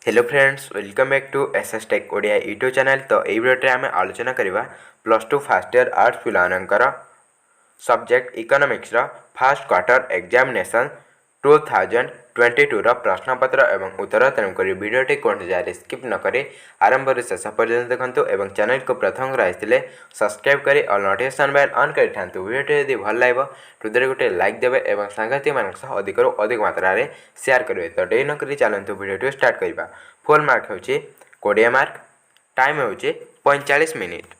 Hello friends, welcome back to SS tech Odia YouTube channel. तो ये video आम आलोचना करवा +2 फास्ट इयर आर्ट्स पिलानकर subject economics first quarter examination 2022 प्रश्नपत्र एवं उत्तर। तेणुक भिडियोटी कौन जाए स्किप नक आरंभ शेष पर्यटन देखूँ और चैनल को प्रथम आए सब्सक्राइब कर और नोटिफिकेशन बेल ऑन कर भिडियोटी यदि भल लगे हृदय गोटे लाइक देवे और सांगति मान अधिक अधिक मात्रा शेयर करेंगे। तो डे नक चलतु भिडियो स्टार्ट करवा। फुल मार्क हो 20 मार्क, टाइम हो 45 मिनिट।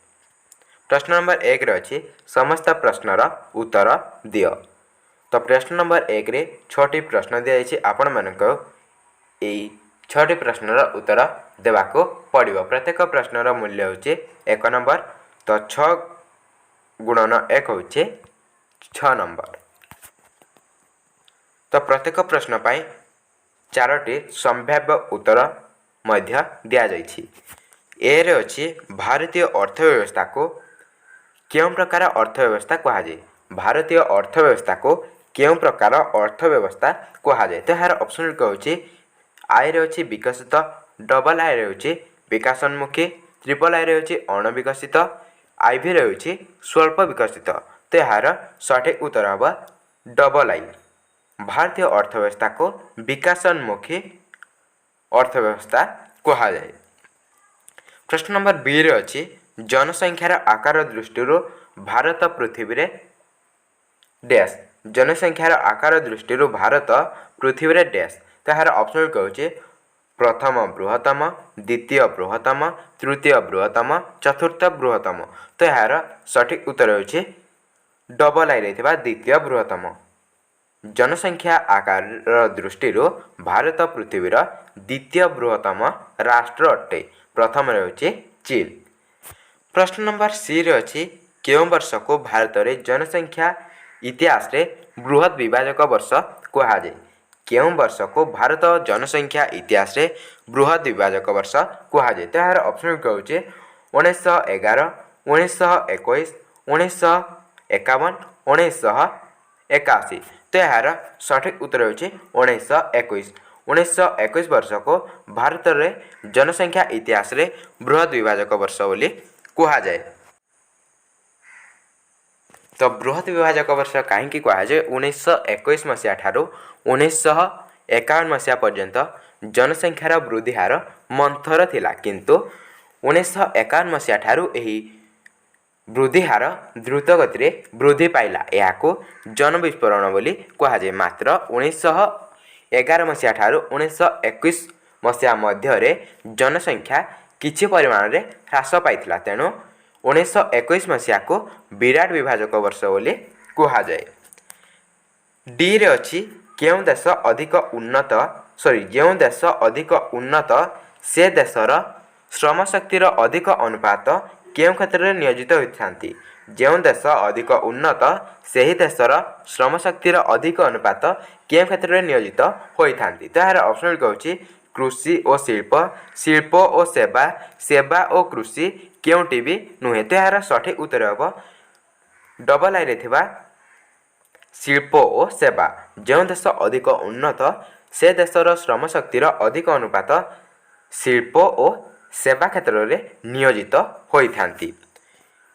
प्रश्न नंबर 1 अच्छी समस्त प्रश्नर उत्तर दियो। तो प्रश्न नंबर 1 रे 6टी प्रश्न दी जाइए। आपण मानक यही 6टी प्रश्नर उत्तर देवाको पड़िबो। प्रत्येक प्रश्नर मूल्य होचे 1 नंबर। तो 6 गुणन 1 होचे 6 नंबर। तो प्रत्येक प्रश्न पाई 4टी संभाव्य उत्तर मध्य दिया जाइछि। ए रे अछि भारतीय अर्थव्यवस्था को क्यों प्रकार अर्थव्यवस्था कहा जाए। भारतीय अर्थव्यवस्था को क्यों प्रकार अर्थव्यवस्था कहा जाए। तो यार ऑप्शन कहूँ आई रे अछि विकसित, डबल आई रे अछि विकासोन्मुखी, ट्रिपल आई रे अछि अणविकसित, आई भी रे अछि स्वल्प विकसित। तो यार सठिक उत्तर हम डबल आई। भारतीय अर्थव्यवस्था को विकासोन्मुखी अर्थव्यवस्था कहा जाए। प्रश्न नंबर 2 अच्छी जनसंख्यार आकार दृष्टि भारत पृथ्वी रे डैश। जनसंख्यार आकार दृष्टि भारत पृथ्वी रे डैश। तो यार ऑप्शन कहूँ प्रथम बृहत्तम, द्वितीय बृहत्तम, तृतीय बृहत्तम, चतुर्थ बृहत्तम। तो यार सठिक उत्तर होछि डबल आई रही द्वितीय बृहत्तम। जनसंख्या आकार दृष्टि भारत पृथ्वीर द्वितीय बृहत्तम राष्ट्र अटे। प्रथम रही चीन। प्रश्न नंबर सी रे अच्छी केउं वर्ष को भारत में जनसंख्या इतिहास रे बृहत विभाजक वर्ष कहा जाए। केउं वर्ष को भारत जनसंख्या इतिहास रे बृहत विभाजक वर्ष कहा जाए। तो यार ऑप्शन कहूँ 1911, 1921, 1951, 1981। तो यार सठिक उत्तर होची 1921। 1921 वर्ष को भारत रे जनसंख्या इतिहास रे बृहत विभाजक वर्ष बोली कहा जाए। तो बृहत विभाजक वर्ष कहीं कहुए 1921 मसीहा ठारू 1951 मसीहा पर्यंत जनसंख्यार वृद्धि हार मंथर थिला, किंतु 1951 मसीहा ठारू एही वृद्धि हार द्रुत गति वृद्धि पाइला। यहाँ जन विस्फोरण बोली कहा जाए। मात्र 1911 मसीहा ठारू 1921 मसीहा मध्य जनसंख्या किछि परिमाण रे ह्रास पाइथिला। तेणु 1921 मसीहा को विराट विभाजक वर्ष बोली कहा जाए। डी रे अच्छी केउं देश अधिक उन्नत जो देश अधिक उन्नत से देशर श्रम शक्तिर अधिक अनुपात केउं क्षेत्र में नियोजित होती। जो देश अधिक उन्नत से ही देशर श्रम शक्तिर अधिक अनुपात केउं क्षेत्र में नियोजित होती। तो यार ऑप्शन कहूँ कृषि और शिल्प, शिल्प और सेवा, सेवा और कृषि केउंटी भी नुहे। तो यार सठिक उत्तर हम डबल आई रे शिल्प और सेवा। जो देश अधिक उन्नत से देशर श्रम शक्तिर अधिक अनुपात शिल्प और सेवा क्षेत्र में नियोजित होती।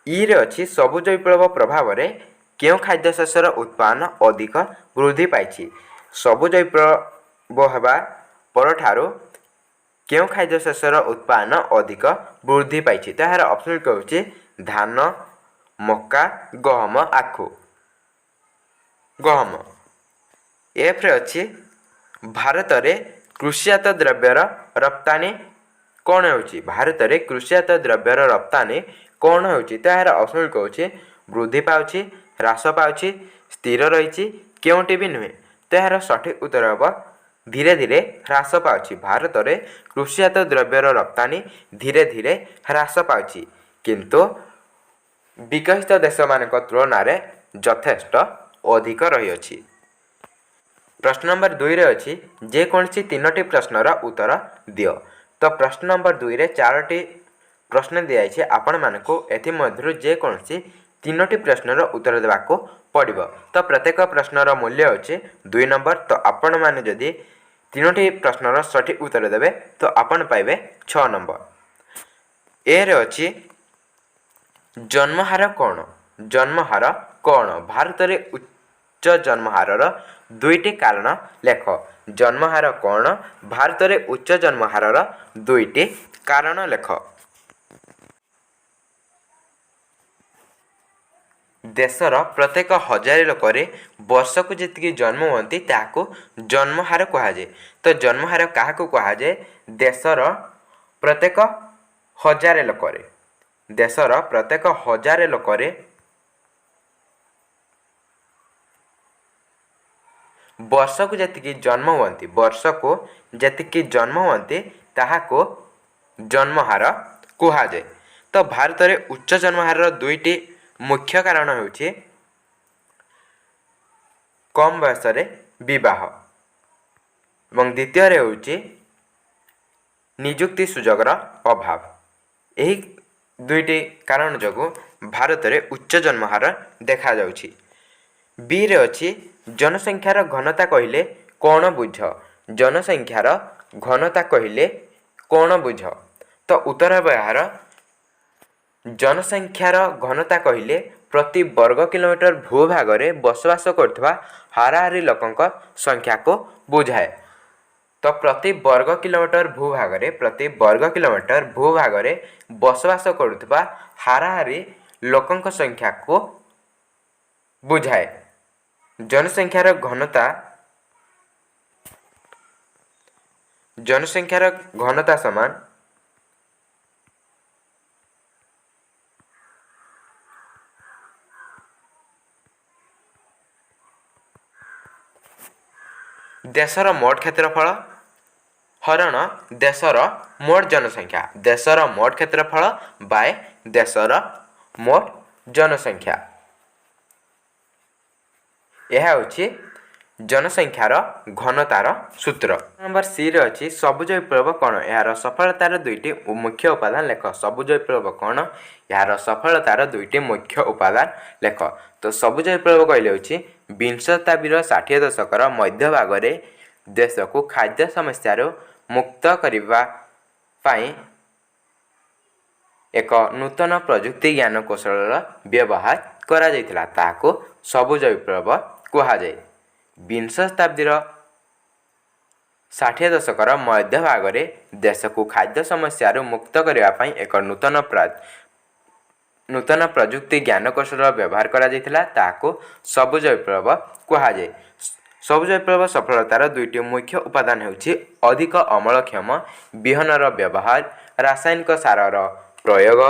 ई रे अच्छी सबुज विप्लव प्रभाव में क्यों खाद्यशस्यर उत्पादन अधिक वृद्धि पाई। सबुज विप्लव होगा परठारू क्यों खाद्यशस्यर उत्पादन अधिक वृद्धि पाई। तो यार ऑप्शन कहूँ धान, मक्का, गहम, आखु। गहम। एफ रे अच्छी भारत में कृषिजात द्रव्यर रप्तानी कौन होची। भारत में कृषिजात द्रव्यर रप्तानी कौन होची। तो यार ऑप्शन कहूँ वृद्धि पाउची, ह्रास पाउची, स्थिर रही, केउंटी भी नुहे। तो यार सठिक उत्तर हम धीरे धीरे ह्रास पाउची। भारत में कृषिजात द्रव्यर रप्तानी धीरे धीरे ह्रास पाउची, किंतु विकसित देश मानक तुलन में यथेष्ट अधिक रही अछि। प्रश्न नंबर 2 रे अच्छी जेकोसी 3टी प्रश्नर उत्तर दियो। तो प्रश्न नंबर 2 रे 4टी प्रश्न दी जाइए। आपण मानक एमध्य जेकोसी 3टी प्रश्नर उत्तर देवाक पड़ो। तो प्रत्येक प्रश्नर मूल्य होचे 2 नंबर। तो आपण मैंने जदि तीनोटी प्रश्नर सठिक उत्तर देवे तो आपण पाइबे 6 नंबर। ए रे अछि जन्महार कौन? जन्महार कौन? भारत रे उच्च जन्महारर दुईटी कारण लेख। जन्महार कौन? भारत रे उच्च जन्महारर दुईटी कारण लेख। देशर प्रत्येक 1000 लोकरे वर्ष को जी जन्म होती जन्महार कहुए। तो जन्महार क्या कहुए? देशर प्रत्येक 1000 लोकरे, देशर प्रत्येक 1000 लोकरे वर्ष को जी जन्म होती, वर्ष को जी जन्म होती ताहाको जन्महार कहुए। तो भारत में उच्च जन्महार दुईटी मुख्य कारण होउछि कम बयस विवाह और द्वितीय होउछि निजुक्ति सुजोगर अभाव। यही दुईटी कारण जोगु भारत में उच्च जन्महार देखा जाउछि। बी रे अछि जनसंख्यार घनता कहिले कौन बुझ? जनसंख्यार घनता कहिले कौन बुझ? तो उत्तर हे यार जनसंख्यार घनता कहिले प्रति वर्ग किलोमीटर भूभाग में बसवास करथवा हाराहारी लोकंक संख्या को बुझाए। तो प्रति वर्ग किलोमीटर भूभाग में, प्रति वर्ग किलोमीटर भूभाग में बसवास करुथवा हाराहारी लोकंक संख्या को बुझाए। जनसंख्यार घनता समान देशर मोट क्षेत्रफल हरण देशर मोट जनसंख्या। देशर मोट क्षेत्रफल बाय देशर मोट जनसंख्या। यह होछि जनसंख्यार घनतार सूत्र। नंबर सी रे अछि सबुज विप्लव कौन? यार सफलतार दुईटी मुख्य उपादान लेख। सबुज विप्लव कौन? यार सफलतार दुईटी मुख्य उपादान लेख। तो सबुज विप्लव कहले होछि 20 शताब्दीर 60 दशकर मध्य भाग में देश को खाद्य समस्या मुक्त करने पाई एक नूतन प्रजुक्ति ज्ञान कौशल व्यवहार करा जायतिला, ताको सबुज विप्लव कहुए। 20 शताब्दीर 60 दशकर मध्य भाग में देश को खाद्य समस्या मुक्त करने एक नूतन प्रजुक्ति ज्ञान कौशल व्यवहार करा जायतिला, ताको सबुज विप्लव कहुए। सबुज विप्लव सफलतार दुईटी मुख्य उपादान होछि अधिक अमलक्षम बिहनर व्यवहार, रासायनिक सारर प्रयोग,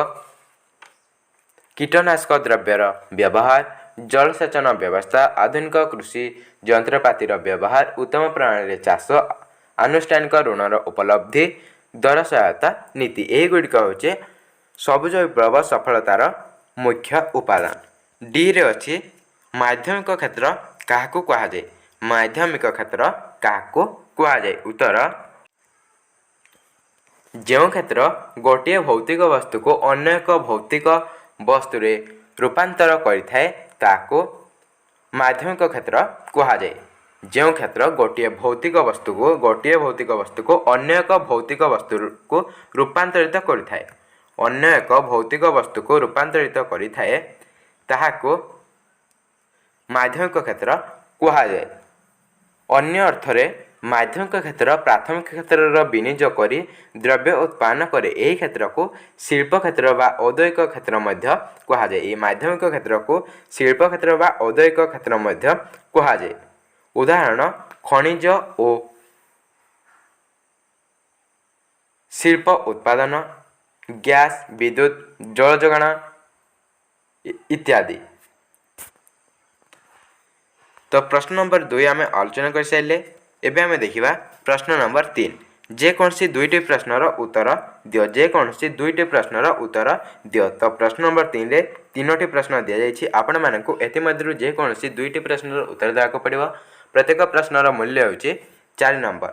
कीटनाशक द्रव्यर व्यवहार, जलसेचन व्यवस्था, आधुनिक कृषि यंत्रपातिर व्यवहार, उत्तम प्रणाली चाष, आनुष्ठानिक ऋणर उपलब्धि, दर सहायता नीति। यही गुड़िक होचे सबुज विप्लव सफलतार मुख्य उपादान। डी रे अछि माध्यमिक क्षेत्र काहाकू कहुए? माध्यमिक क्षेत्र काहाकू कहुए? उत्तर जो क्षेत्र गोटे भौतिक वस्तु को अन्य एक भौतिक वस्तु रे रूपांतर करिथाए ताको माध्यमिक क्षेत्र कहुए। जो क्षेत्र गोटे भौतिक वस्तु को अन्य एक भौतिक वस्तु को रूपांतरित करिथाए, अन्य एक भौतिक वस्तु को रूपांतरित करिथाए ताहाको माध्यमिक क्षेत्र कहुए। अन्य अर्थरे माध्यमिक क्षेत्र प्राथमिक क्षेत्र विनियोग करी द्रव्य उत्पादन करे। यही क्षेत्र को शिल्प क्षेत्र बा औद्योगिक क्षेत्र मध्य कहुए। ये माध्यमिक क्षेत्र को शिल्प क्षेत्र बा औद्योगिक क्षेत्र मध्य कहुए। उदाहरण खनिज और शिल्प उत्पादन, गैस, विद्युत, जल जोगाण इत्यादि। तो प्रश्न नंबर 2 आम आलोचना कर सारे। एवं आम देखा प्रश्न नंबर 3। जेकोसी दुईटी प्रश्नर उत्तर दियो। जेकोसी दुईटी प्रश्नर उत्तर दियो। तो प्रश्न नंबर 3 रे तीनोटी प्रश्न दि जाइए। आपण मानक एमध्य जेकोसी दुईटी प्रश्नर उत्तर देवाक पड़ो। प्रत्येक प्रश्नर मूल्य होची 4 नंबर।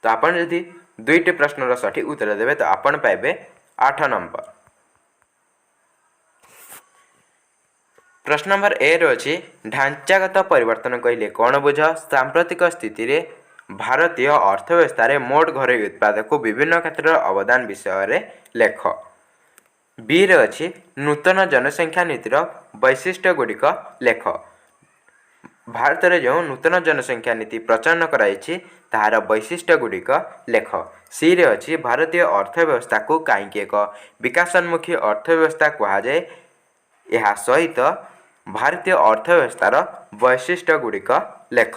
तो आपण यदि दुईटी प्रश्नर सठिक उत्तर देवे तो आपण पाइबे 8 नंबर। प्रश्न नंबर ए रे अछि ढांचागत परिवर्तन कहले कौन बुझ? सांप्रतिक स्थिति रे ଭାରତୀୟ ଅର୍ଥବ୍ୟବସ୍ଥାରେ ମୋଟ ଘରୋଇ ଉତ୍ପାଦକୁ ବିଭିନ୍ନ କ୍ଷେତ୍ରର ଅବଦାନ ବିଷୟରେ ଲେଖ। ବିରେ ଅଛି ନୂତନ ଜନସଂଖ୍ୟା ନୀତିର ବୈଶିଷ୍ଟ୍ୟ ଗୁଡ଼ିକ ଲେଖ। ଭାରତରେ ଯେଉଁ ନୂତନ ଜନସଂଖ୍ୟା ନୀତି ପ୍ରଚଳନ କରାଯାଇଛି ତାହାର ବୈଶିଷ୍ଟ୍ୟ ଗୁଡ଼ିକ ଲେଖ। ସିରେ ଅଛି ଭାରତୀୟ ଅର୍ଥବ୍ୟବସ୍ଥାକୁ କାହିଁକି ଏକ ବିକାଶୋନ୍ମୁଖୀ ଅର୍ଥବ୍ୟବସ୍ଥା କୁହାଯାଏ। ଏହା ସହିତ ଭାରତୀୟ ଅର୍ଥବ୍ୟବସ୍ଥାର ବୈଶିଷ୍ଟ୍ୟ ଗୁଡ଼ିକ ଲେଖ।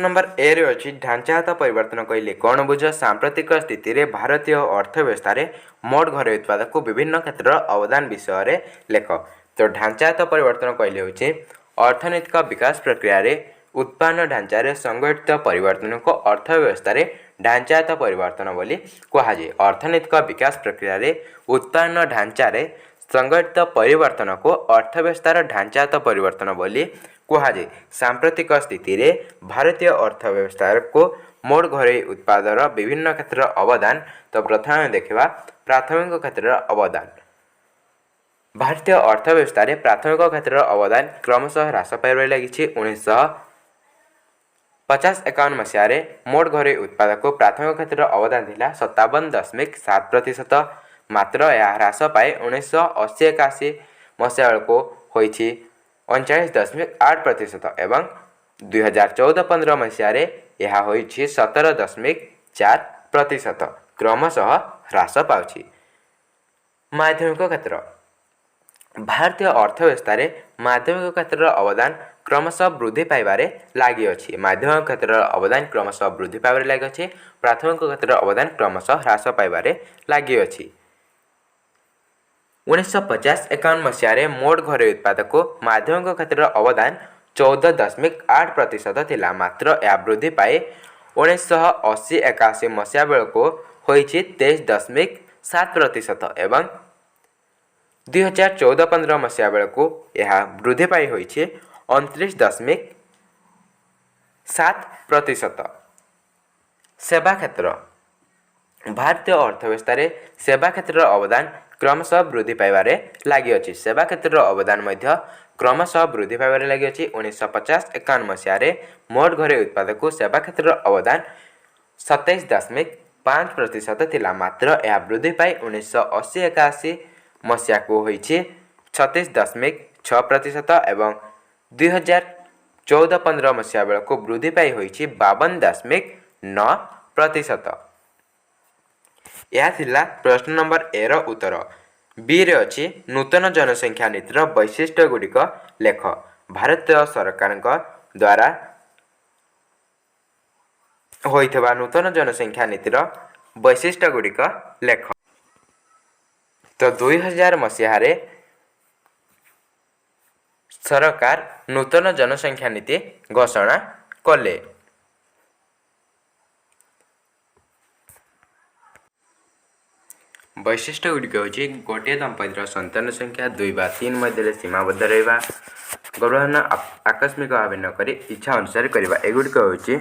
ନମ୍ବର ଏରେ ଅଛି ଢାଞ୍ଚାଗତ ପରିବର୍ତ୍ତନ କହିଲେ କ'ଣ ବୁଝ। ସାମ୍ପ୍ରତିକ ସ୍ଥିତିରେ ଭାରତୀୟ ଅର୍ଥବ୍ୟବସ୍ଥାରେ ମୋଟ ଘରୋଇ ଉତ୍ପାଦକୁ ବିଭିନ୍ନ କ୍ଷେତ୍ରର ଅବଦାନ ବିଷୟରେ ଲେଖ। ତ ଢାଞ୍ଚାଗତ ପରିବର୍ତ୍ତନ କହିଲେ ହେଉଛି ଅର୍ଥନୈତିକ ବିକାଶ ପ୍ରକ୍ରିୟାରେ ଉତ୍ପାଦନ ଢାଞ୍ଚାରେ ସଂଗଠିତ ପରିବର୍ତ୍ତନକୁ ଅର୍ଥବ୍ୟବସ୍ଥାରେ ଢାଞ୍ଚାଗତ ପରିବର୍ତ୍ତନ ବୋଲି କୁହାଯାଏ। ଅର୍ଥନୈତିକ ବିକାଶ ପ୍ରକ୍ରିୟାରେ ଉତ୍ପାଦନ ଢାଞ୍ଚାରେ ସଂଗଠିତ ପରିବର୍ତ୍ତନକୁ ଅର୍ଥବ୍ୟବସ୍ଥାର ଢାଞ୍ଚାଗତ ପରିବର୍ତ୍ତନ ବୋଲି କୁହାଯାଏ। ସାମ୍ପ୍ରତିକ ସ୍ଥିତିରେ ଭାରତୀୟ ଅର୍ଥବ୍ୟବସ୍ଥାକୁ ମୋଟ ଘରୋଇ ଉତ୍ପାଦର ବିଭିନ୍ନ କ୍ଷେତ୍ରର ଅବଦାନ। ତ ପ୍ରଥମେ ଦେଖିବା ପ୍ରାଥମିକ କ୍ଷେତ୍ରର ଅବଦାନ। ଭାରତୀୟ ଅର୍ଥବ୍ୟବସ୍ଥାରେ ପ୍ରାଥମିକ କ୍ଷେତ୍ରର ଅବଦାନ କ୍ରମଶଃ ହ୍ରାସ ପାଇବାରେ ଲାଗିଛି। 1950-51 ମସିହାରେ ମୋଟ ଘରୋଇ ଉତ୍ପାଦକୁ ପ୍ରାଥମିକ କ୍ଷେତ୍ରର ଅବଦାନ ଥିଲା 57.7%। ମାତ୍ର ଏହା ହ୍ରାସ ପାଇ 1980-81 ମସିହା ବେଳକୁ ହୋଇଛି 39.8% ଏବଂ 2014-15 ମସିହାରେ ଏହା ହୋଇଛି 17.4%। କ୍ରମଶଃ ହ୍ରାସ ପାଉଛି। ମାଧ୍ୟମିକ କ୍ଷେତ୍ର। ଭାରତୀୟ ଅର୍ଥବ୍ୟବସ୍ଥାରେ ମାଧ୍ୟମିକ କ୍ଷେତ୍ରର ଅବଦାନ କ୍ରମଶଃ ବୃଦ୍ଧି ପାଇବାରେ ଲାଗିଅଛି। ମାଧ୍ୟମିକ କ୍ଷେତ୍ରର ଅବଦାନ କ୍ରମଶଃ ବୃଦ୍ଧି ପାଇବାରେ ଲାଗିଅଛି। ପ୍ରାଥମିକ କ୍ଷେତ୍ରର ଅବଦାନ କ୍ରମଶଃ ହ୍ରାସ ପାଇବାରେ ଲାଗିଅଛି। 1950-51 ମସିହାରେ ମୋଟ ଘରୋଇ ଉତ୍ପାଦକୁ ମାଧ୍ୟମିକ କ୍ଷେତ୍ରର ଅବଦାନ 14.8% ଥିଲା। ମାତ୍ର ଏହା ବୃଦ୍ଧି ପାଇ 1980-81 ମସିହା ବେଳକୁ ହୋଇଛି 23.7% ଏବଂ 2014-15 ମସିହା ବେଳକୁ ଏହା ବୃଦ୍ଧି ପାଇ ହୋଇଛି 29.7%। ସେବା କ୍ଷେତ୍ର। ଭାରତୀୟ ଅର୍ଥବ୍ୟବସ୍ଥାରେ ସେବା କ୍ଷେତ୍ରର ଅବଦାନ କ୍ରମଶଃ ବୃଦ୍ଧି ପାଇବାରେ ଲାଗିଅଛି। ସେବା କ୍ଷେତ୍ରର ଅବଦାନ ମଧ୍ୟ କ୍ରମଶଃ ବୃଦ୍ଧି ପାଇବାରେ ଲାଗିଅଛି। 1950-51 ମସିହାରେ ମୋଟ ଘରୋଇ ଉତ୍ପାଦକୁ ସେବା କ୍ଷେତ୍ରର ଅବଦାନ 27.5% ଥିଲା। ମାତ୍ର ଏହା ବୃଦ୍ଧି ପାଇ 1980-81 ମସିହାକୁ ହୋଇଛି 36.6% ଏବଂ 2014-15 ମସିହା ବେଳକୁ ବୃଦ୍ଧି ପାଇ ହୋଇଛି 52.9%। ଏହା ଥିଲା ପ୍ରଶ୍ନ ନମ୍ବର ଏର ଉତ୍ତର। ବିରେ ଅଛି ନୂତନ ଜନସଂଖ୍ୟା ନୀତିର ବୈଶିଷ୍ଟ୍ୟ ଗୁଡ଼ିକ ଲେଖ। ଭାରତ ସରକାରଙ୍କ ଦ୍ୱାରା ହୋଇଥିବା ନୂତନ ଜନସଂଖ୍ୟା ନୀତିର ବୈଶିଷ୍ଟ୍ୟ ଗୁଡ଼ିକ ଲେଖ। ତ 2000 ମସିହାରେ ସରକାର ନୂତନ ଜନସଂଖ୍ୟା ନୀତି ଘୋଷଣା କଲେ। ବୈଶିଷ୍ଟ୍ୟ ଗୁଡ଼ିକ ହେଉଛି ଗୋଟିଏ ଦମ୍ପତିର ସନ୍ତାନ ସଂଖ୍ୟା 2 ବା 3 ମଧ୍ୟରେ ସୀମାବଦ୍ଧ ରହିବା, ଗର୍ଭଧାରଣ ଆକସ୍ମିକ ଭାବେ ନ କରି ଇଚ୍ଛା ଅନୁସାରେ କରିବା। ଏଗୁଡ଼ିକ ହେଉଛି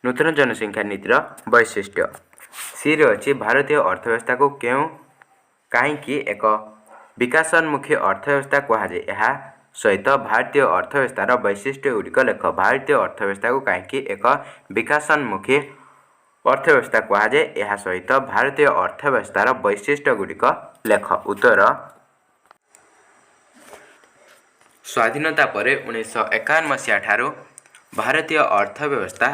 ନୂତନ ଜନସଂଖ୍ୟା ନୀତିର ବୈଶିଷ୍ଟ୍ୟ। ସିରେ ଅଛି ଭାରତୀୟ ଅର୍ଥବ୍ୟବସ୍ଥାକୁ କାହିଁକି ଏକ ବିକାଶୋନ୍ମୁଖୀ ଅର୍ଥବ୍ୟବସ୍ଥା କୁହାଯାଏ। ଏହା ସହିତ ଭାରତୀୟ ଅର୍ଥବ୍ୟବସ୍ଥାର ବୈଶିଷ୍ଟ୍ୟ ଗୁଡ଼ିକ ଲେଖ। ଭାରତୀୟ ଅର୍ଥବ୍ୟବସ୍ଥାକୁ କାହିଁକି ଏକ ବିକାଶୋନ୍ମୁଖୀ ଅର୍ଥବ୍ୟବସ୍ଥା କୁହାଯାଏ। ଏହା ସହିତ ଭାରତୀୟ ଅର୍ଥବ୍ୟବସ୍ଥାର ବୈଶିଷ୍ଟ୍ୟ ଗୁଡ଼ିକ ଲେଖ। ଉତ୍ତର ସ୍ୱାଧୀନତା ପରେ 1951 ମସିହା ଠାରୁ ଭାରତୀୟ ଅର୍ଥବ୍ୟବସ୍ଥା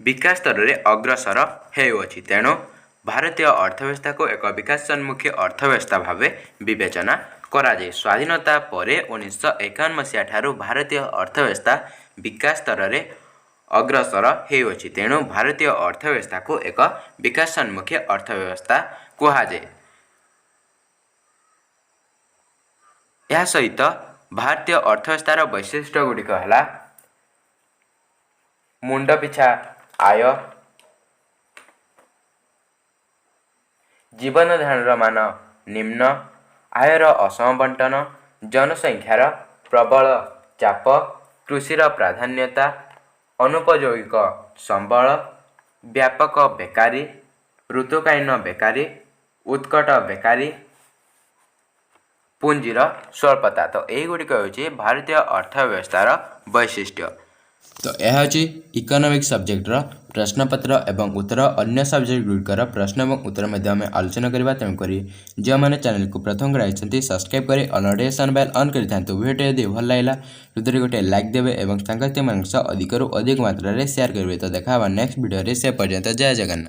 ବିକାଶ ସ୍ତରରେ ଅଗ୍ରସର ହେଉଅଛି। ତେଣୁ ଭାରତୀୟ ଅର୍ଥବ୍ୟବସ୍ଥାକୁ ଏକ ବିକାଶୋନ୍ମୁଖୀ ଅର୍ଥବ୍ୟବସ୍ଥା ଭାବେ ବିବେଚନା କରାଯାଏ। ସ୍ୱାଧୀନତା ପରେ 1951 ମସିହା ଠାରୁ ଭାରତୀୟ ଅର୍ଥବ୍ୟବସ୍ଥା ବିକାଶ ସ୍ତରରେ ଅଗ୍ରସର ହେଉଅଛି। ତେଣୁ ଭାରତୀୟ ଅର୍ଥବ୍ୟବସ୍ଥାକୁ ଏକ ବିକାଶୋନ୍ମୁଖୀ ଅର୍ଥବ୍ୟବସ୍ଥା କୁହାଯାଏ। ଏହା ସହିତ ଭାରତୀୟ ଅର୍ଥବ୍ୟବସ୍ଥାର ବୈଶିଷ୍ଟ୍ୟ ଗୁଡ଼ିକ ହେଲା ମୁଣ୍ଡ ପିଛା ଆୟ, ଜୀବନ ଧାରଣର ମାନ ନିମ୍ନ, ଆୟର ଅସମ ବଣ୍ଟନ, ଜନସଂଖ୍ୟାର ପ୍ରବଳ ଚାପ, କୃଷିର ପ୍ରାଧାନ୍ୟତା, ଅନୁପଯୋଗିକ ସମ୍ବଳ, ବ୍ୟାପକ ବେକାରୀ, ଋତୁକାଳୀନ ବେକାରୀ, ଉତ୍କଟ ବେକାରୀ, ପୁଞ୍ଜିର ସ୍ୱଳ୍ପତା। ତ ଏହିଗୁଡ଼ିକ ହେଉଛି ଭାରତୀୟ ଅର୍ଥବ୍ୟବସ୍ଥାର ବୈଶିଷ୍ଟ୍ୟ। तो यह हूँ इकोनॉमिक सब्जेक्टर प्रश्नपत्र एवं उत्तर अन्य सब्जेक्ट गुड़िकर प्रश्न और उत्तर मध्य आम आलोचना करवा। तेणुक जो मैंने चैनल को प्रथम कराई सब्सक्राइब करें और नोटिफिकेशन बेल ऑन करते वीडियो यदि भल लगा वीडियो गोटे लाइक देवे और सांगत्य मान अधिक अधिक मात्रा शेयर करेंगे। तो देखा नेक्स्ट वीडियो से पर्यंत जय जगन्नाथ।